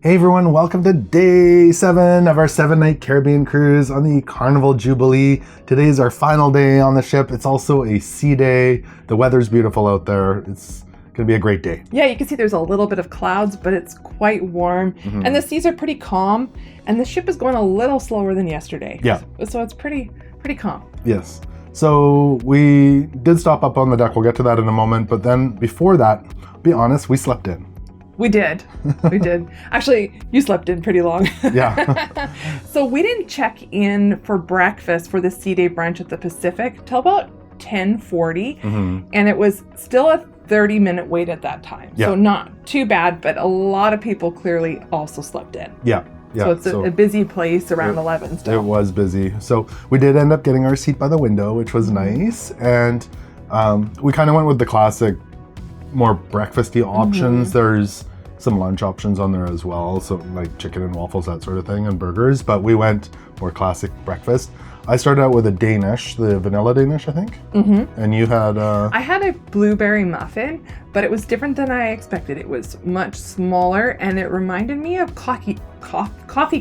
Hey everyone, welcome to day 7 of our 7-night Caribbean cruise on the Carnival Jubilee. Today is our final day on the ship. It's also a sea day. The weather's beautiful out there. It's gonna be a great day. Yeah, you can see there's a little bit of clouds, but it's quite warm. And the seas are pretty calm, and the ship is going a little slower than yesterday. Yeah. So it's pretty calm. Yes. So we did stop up on the deck. We'll get to that in a moment. But then before that, be honest, we slept in. We did. We did. Actually, you slept in pretty long. Yeah. So we didn't check in for breakfast for the Sea Day Brunch at the Pacific till about 10:40. And it was still a 30-minute wait at that time. Yeah. So not too bad, but a lot of people clearly also slept in. Yeah. So it's a busy place around 11 still. It was busy. So we did end up getting our seat by the window, which was nice. And we kind of went with the classic, more breakfasty options. There's some lunch options on there as well. So like chicken and waffles, that sort of thing, and burgers. But we went more classic breakfast. I started out with a Danish, the vanilla Danish, I think. And you had... I had a blueberry muffin, but it was different than I expected. It was much smaller, and it reminded me of coffee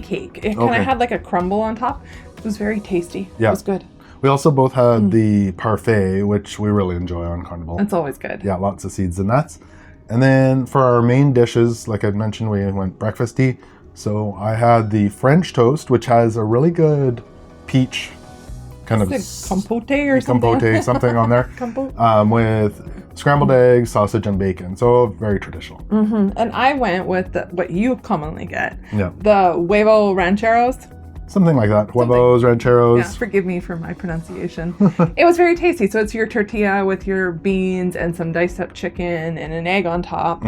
cake. It kind of had like a crumble on top. It was very tasty. Yeah. It was good. We also both had the parfait, which we really enjoy on Carnival. It's always good. Yeah, lots of seeds and nuts. And then for our main dishes, like I mentioned, we went breakfasty. So I had the French toast, which has a really good peach kind of compote or something. Something on there. Compote. With scrambled eggs, sausage, and bacon. So very traditional. And I went with what you commonly get. Yeah. The huevo rancheros. Something like that. Huevos, rancheros. Yeah, forgive me for my pronunciation. It was very tasty. So it's your tortilla with your beans and some diced up chicken and an egg on top.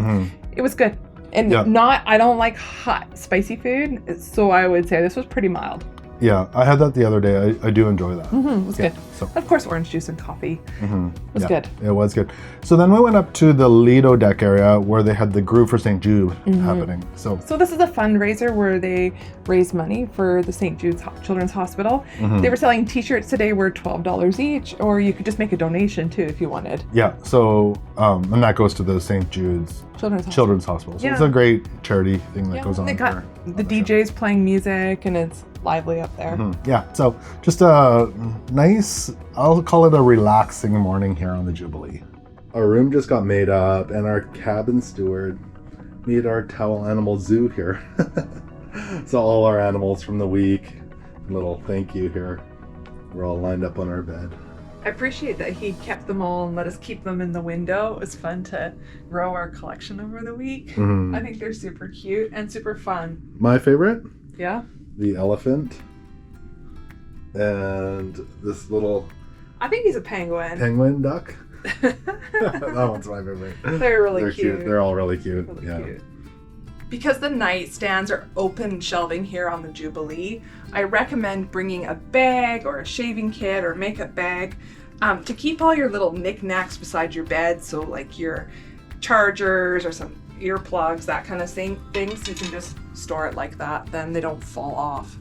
It was good. And I don't like hot, spicy food. So I would say this was pretty mild. Yeah, I had that the other day. I do enjoy that. It was good. So. Of course, orange juice and coffee. It was good. It was good. So then we went up to the Lido deck area where they had the Groove for St. Jude happening. So this is a fundraiser where they raise money for the St. Jude's Children's Hospital. They were selling t-shirts today were $12 each, or you could just make a donation too if you wanted. Yeah, so, and that goes to the St. Jude's Children's Hospital. So it's a great charity thing that goes on. They got the DJs playing music and it's lively up there. Yeah, so just a nice, I'll call it a relaxing morning here on the Jubilee. Our room just got made up and our cabin steward made our towel animal zoo here. So all our animals from the week, a little thank you here. We're all lined up on our bed. I appreciate that he kept them all and let us keep them in the window. It was fun to grow our collection over the week. I think they're super cute and super fun. My favorite? Yeah. The elephant. And this little... I think he's a penguin. Penguin duck. That one's my favorite. They're really cute. They're all really cute. Really cute. Because the nightstands are open shelving here on the Jubilee, I recommend bringing a bag or a shaving kit or makeup bag to keep all your little knickknacks beside your bed. So like your chargers or some earplugs, that kind of things. You can just store it like that. Then they don't fall off.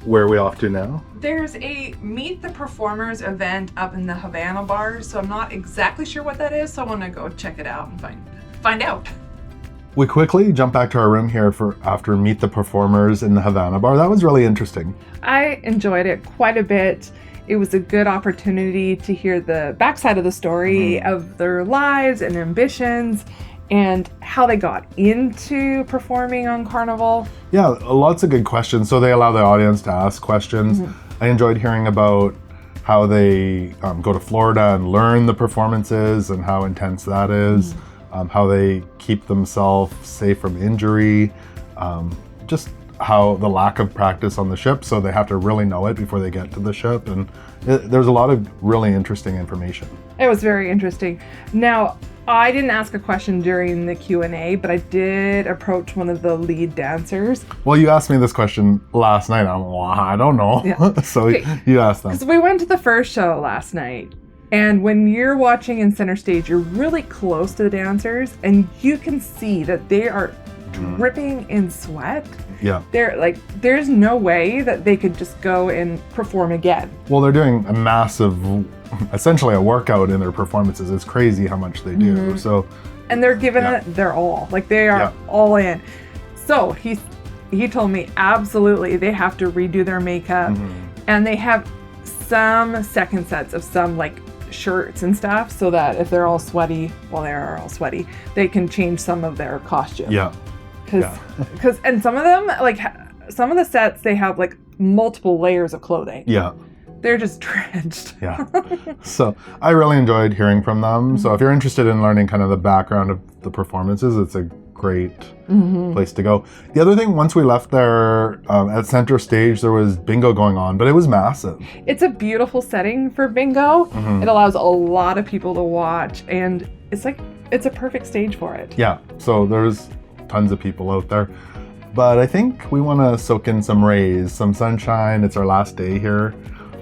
Where are we off to now? There's a Meet the Performers event up in the Havana Bar. So I'm not exactly sure what that is. So I want to go check it out and find out. We quickly jump back to our room here after Meet the Performers in the Havana Bar. That was really interesting. I enjoyed it quite a bit. It was a good opportunity to hear the backside of the story of their lives and ambitions and how they got into performing on Carnival. Yeah, lots of good questions. So they allow the audience to ask questions. I enjoyed hearing about how they go to Florida and learn the performances and how intense that is. How they keep themselves safe from injury, just how the lack of practice on the ship, so they have to really know it before they get to the ship, and there's a lot of really interesting information. It was very interesting. Now, I didn't ask a question during the Q&A, but I did approach one of the lead dancers. Well, you asked me this question last night. I don't know. Yeah. So you asked them. Because we went to the first show last night. And when you're watching in center stage, you're really close to the dancers and you can see that they are dripping in sweat. Yeah. There's no way that they could just go and perform again. Well, they're doing a massive, essentially a workout in their performances. It's crazy how much they do. So, and they're giving it their all. Like they are all in. So he told me absolutely they have to redo their makeup, and they have some second sets of some like shirts and stuff, so that if they're all sweaty, well, they are all sweaty, they can change some of their costume. Yeah. Because and some of them, like some of the sets, they have like multiple layers of clothing. Yeah. They're just drenched. Yeah. So I really enjoyed hearing from them. So if you're interested in learning kind of the background of the performances, it's a great place to go. The other thing, once we left there at center stage, there was bingo going on, but it was massive. It's a beautiful setting for bingo. It allows a lot of people to watch, and it's a perfect stage for it. Yeah. So there's tons of people out there. But I think we want to soak in some rays, some sunshine. It's our last day here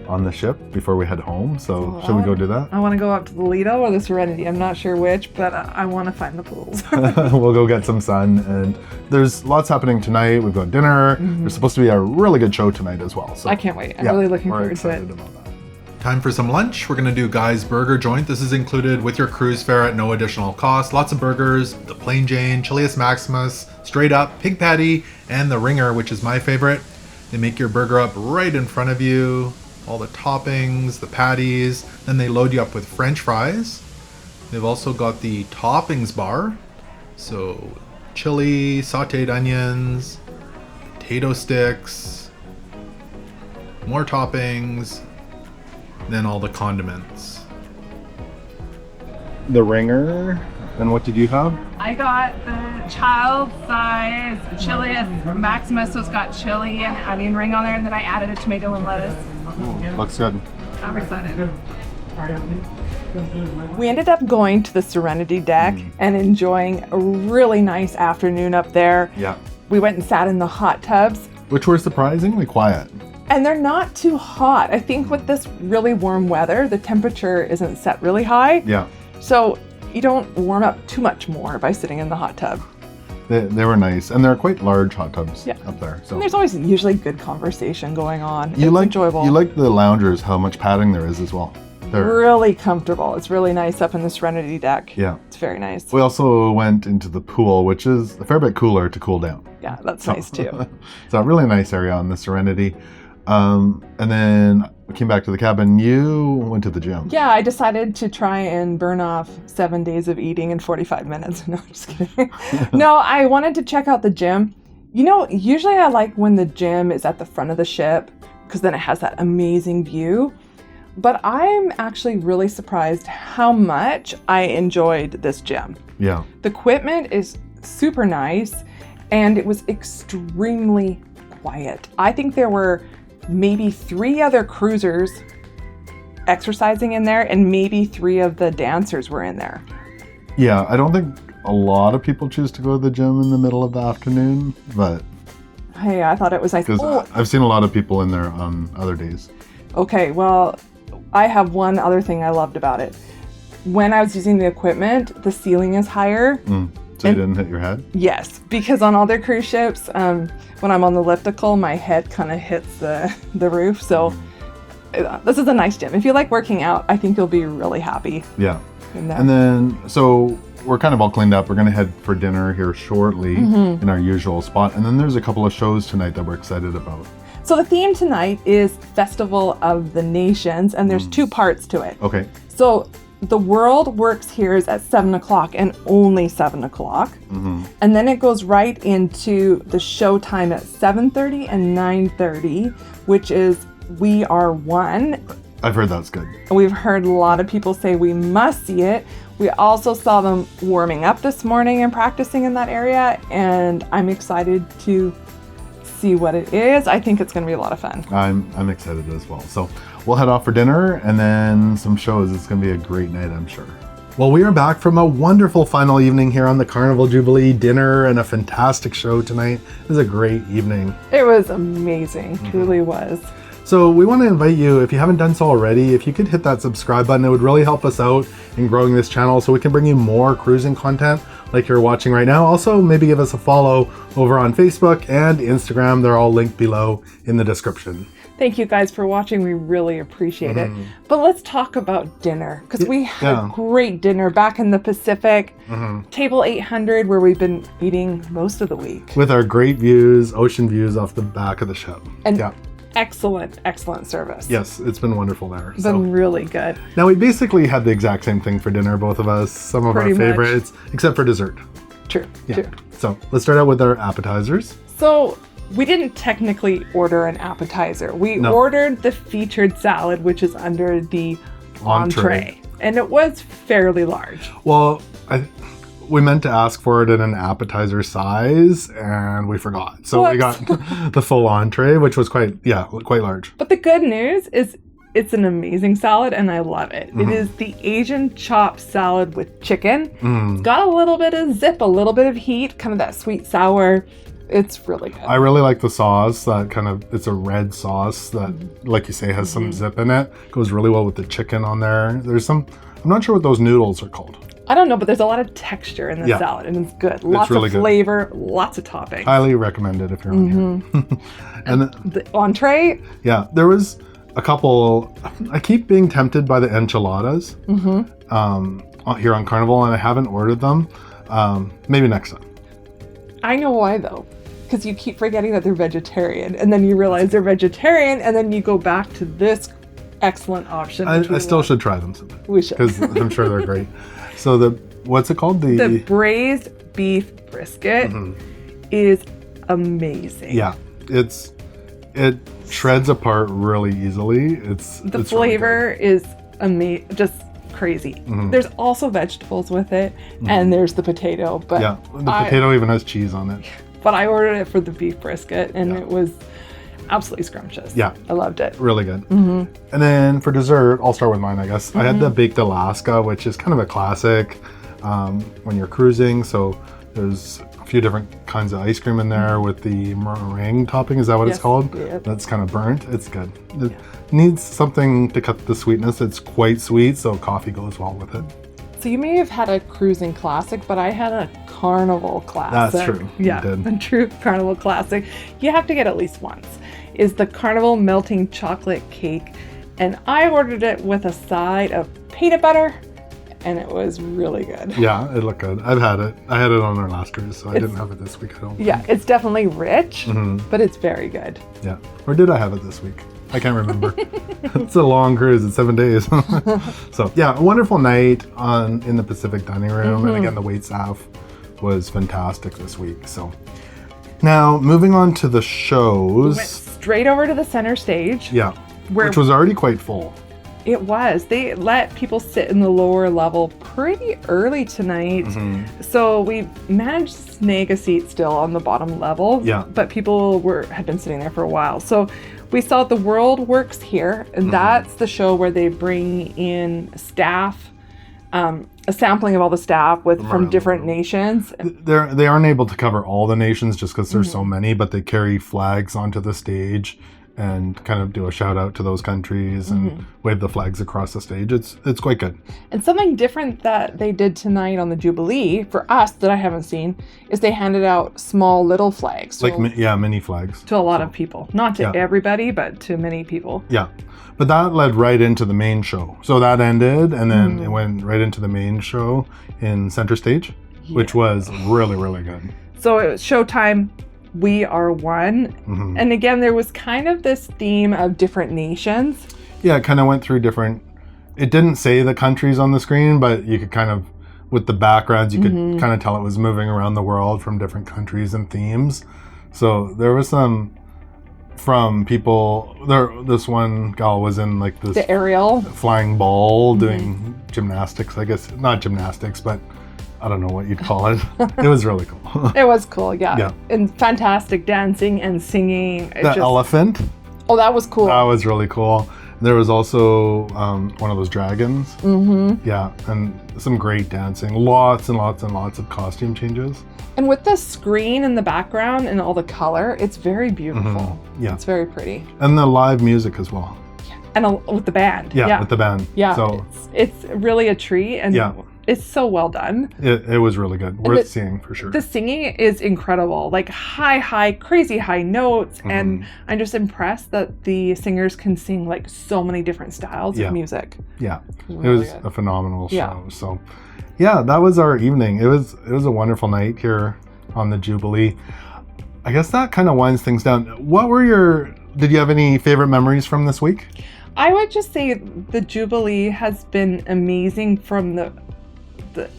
on the ship before we head home. So should we go do that? I want to go up to the Lido or the Serenity. I'm not sure which, but I want to find the pools. We'll go get some sun. And there's lots happening tonight. We've got dinner. There's supposed to be a really good show tonight as well. So I can't wait. I'm really looking forward to it. About that. Time for some lunch. We're going to do Guy's Burger Joint. This is included with your cruise fare at no additional cost. Lots of burgers, the Plain Jane, Chilius Maximus, Straight Up, Pig Patty, and the Ringer, which is my favorite. They make your burger up right in front of you. All the toppings, the patties, then they load you up with French fries. They've also got the toppings bar. So chili, sauteed onions, potato sticks, more toppings, then all the condiments. The Ringer. And what did you have? I got the child size Chilius Maximus, so it's got chili and onion ring on there, and then I added a tomato and lettuce. Ooh, looks good. I'm excited. We ended up going to the Serenity deck and enjoying a really nice afternoon up there. Yeah. We went and sat in the hot tubs. Which were surprisingly quiet. And they're not too hot. I think with this really warm weather, the temperature isn't set really high. Yeah. So you don't warm up too much more by sitting in the hot tub. They were nice, and they're quite large hot tubs up there. So and there's always usually good conversation going on. It's enjoyable. You like the loungers, how much padding there is as well. They're really comfortable. It's really nice up in the Serenity deck. Yeah. It's very nice. We also went into the pool, which is a fair bit cooler to cool down. Yeah, that's nice too. So a really nice area on the Serenity. And then we came back to the cabin. You went to the gym. Yeah, I decided to try and burn off 7 days of eating in 45 minutes. No, I'm just kidding. No, I wanted to check out the gym. You know, usually I like when the gym is at the front of the ship because then it has that amazing view. But I'm actually really surprised how much I enjoyed this gym. Yeah. The equipment is super nice and it was extremely quiet. I think there were maybe 3 other cruisers exercising in there, and maybe 3 of the dancers were in there. Yeah, I don't think a lot of people choose to go to the gym in the middle of the afternoon, but hey, I thought it was nice. Because I've seen a lot of people in there on other days. Okay, well, I have one other thing I loved about it. When I was using the equipment, the ceiling is higher. So you didn't hit your head? Yes, because on all their cruise ships, when I'm on the elliptical, my head kind of hits the roof. So this is a nice gym. If you like working out, I think you'll be really happy. Yeah. And then, so we're kind of all cleaned up. We're going to head for dinner here shortly in our usual spot. And then there's a couple of shows tonight that we're excited about. So the theme tonight is Festival of the Nations, and there's 2 parts to it. Okay. So the World Works here is at 7 o'clock and only 7 o'clock. And then it goes right into the show time at 7:30 and 9:30, which is We Are One. I've heard that's good. We've heard a lot of people say we must see it. We also saw them warming up this morning and practicing in that area, and I'm excited to see what it is. I think it's going to be a lot of fun. I'm excited as well. So we'll head off for dinner and then some shows. It's going to be a great night, I'm sure. Well, we are back from a wonderful final evening here on the Carnival Jubilee, dinner and a fantastic show tonight. It was a great evening. It was amazing. Truly was. So we want to invite you, if you haven't done so already, if you could hit that subscribe button, it would really help us out in growing this channel so we can bring you more cruising content like you're watching right now. Also, maybe give us a follow over on Facebook and Instagram. They're all linked below in the description. Thank you guys for watching. We really appreciate it. But let's talk about dinner, because we had a great dinner back in the Pacific. Table 800, where we've been eating most of the week. With our great views, ocean views off the back of the ship. And excellent service. Yes, it's been wonderful there. It's been really good. Now, we basically had the exact same thing for dinner, both of us. Some of our favorites, except for dessert. True. So let's start out with our appetizers. So we didn't technically order an appetizer. We ordered the featured salad, which is under the entree. And it was fairly large. Well, we meant to ask for it in an appetizer size, and we forgot. So we got the full entree, which was quite large. But the good news is it's an amazing salad, and I love it. It is the Asian chopped salad with chicken. It's got a little bit of zip, a little bit of heat, kind of that sweet sour. It's really good. I really like the sauce. It's a red sauce that, like you say, has some zip in it. Goes really well with the chicken on there. I'm not sure what those noodles are called. I don't know, but there's a lot of texture in the salad, and it's good. Lots of flavor, lots of toppings. Highly recommend it if you're on here. And the entree? Yeah, there was a couple. I keep being tempted by the enchiladas here on Carnival, and I haven't ordered them. Maybe next time. I know why, though. Because you keep forgetting that they're vegetarian, and then you realize they're vegetarian, and then you go back to this excellent option. I still should try them sometime. We should. Because I'm sure they're great. So what's it called? The braised beef brisket is amazing. Yeah, it shreds apart really easily. It's flavor really is amazing, just crazy. There's also vegetables with it, and there's the potato. But the potato even has cheese on it. But I ordered it for the beef brisket, and it was absolutely scrumptious. Yeah. I loved it. Really good. And then for dessert, I'll start with mine, I guess. I had the Baked Alaska, which is kind of a classic when you're cruising. So there's a few different kinds of ice cream in there with the meringue topping. Is that what it's called? Yeah. That's kind of burnt. It's good. It needs something to cut the sweetness. It's quite sweet, so coffee goes well with it. So you may have had a cruising classic, but I had a Carnival classic. That's true. Yeah, a true Carnival classic. You have to get at least once. Is the Carnival Melting Chocolate Cake. And I ordered it with a side of peanut butter, and it was really good. Yeah, it looked good. I've had it. I had it on our last cruise, so I didn't have it this week, I don't think. Yeah, it's definitely rich, but it's very good. Yeah. Or did I have it this week? I can't remember. It's a long cruise. It's 7 days. So, yeah, a wonderful night in the Pacific dining room. And again, the wait staff was fantastic this week. So, now moving on to the shows. We went straight over to the center stage. Yeah, which was already quite full. It was. They let people sit in the lower level pretty early tonight. So we managed to snag a seat still on the bottom level. Yeah. But people had been sitting there for a while. So we saw The World Works here, and that's the show where they bring in staff, a sampling of all the staff from different nations. They aren't able to cover all the nations just because there's so many, but they carry flags onto the stage and kind of do a shout out to those countries and wave the flags across the stage. It's quite good. And something different that they did tonight on the Jubilee for us that I haven't seen is they handed out small little flags. Mini flags. To a lot of people. Not to everybody, but to many people. Yeah. But that led right into the main show. So that ended, and then it went right into the main show in center stage, which was really, really good. So it was showtime. We are one. And again, there was kind of this theme of different nations. Yeah, it kind of went through different, it didn't say the countries on the screen, but you could kind of, with the backgrounds, you could kind of tell it was moving around the world from different countries and themes. So there was some from people, this one gal was in like this the aerial flying ball doing gymnastics, I guess, not gymnastics, but I don't know what you'd call it. It was really cool. It was cool, yeah. And fantastic dancing and singing. Elephant. Oh, that was cool. That was really cool. There was also one of those dragons. Yeah, and some great dancing. Lots and lots and lots of costume changes. And with the screen in the background and all the color, it's very beautiful. Yeah. It's very pretty. And the live music as well. And with the band. Yeah, with the band. Yeah, so it's really a treat. And it's so well done. It was really good. Worth seeing for sure. The singing is incredible. Like high, crazy high notes. And I'm just impressed that the singers can sing like so many different styles of music. Yeah. Really it was good. a phenomenal show. So yeah, that was our evening. It was a wonderful night here on the Jubilee. I guess that kind of winds things down. Did you have any favorite memories from this week? I would just say the Jubilee has been amazing from the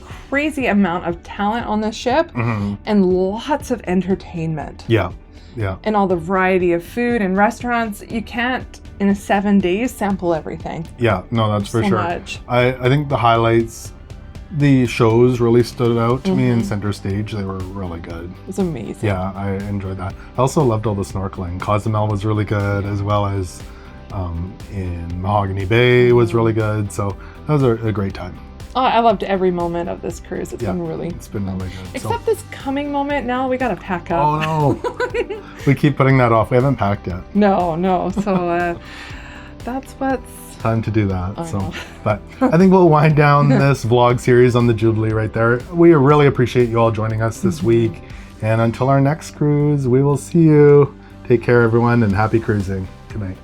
crazy amount of talent on the ship and lots of entertainment. Yeah. And all the variety of food and restaurants. You can't, in 7 days, sample everything. Yeah, no, that's for so sure. Much. I think the highlights, the shows really stood out to me in Center Stage. They were really good. It was amazing. Yeah, I enjoyed that. I also loved all the snorkeling. Cozumel was really good, as well as in Mahogany Bay was really good. So that was a great time. Oh, I loved every moment of this cruise. It's been really good. Except this coming moment now, we gotta pack up. Oh no. We keep putting that off. We haven't packed yet. No. So that's what's time to do that. But I think we'll wind down this vlog series on the Jubilee right there. We really appreciate you all joining us this week. And until our next cruise, we will see you. Take care, everyone, and happy cruising. Good night.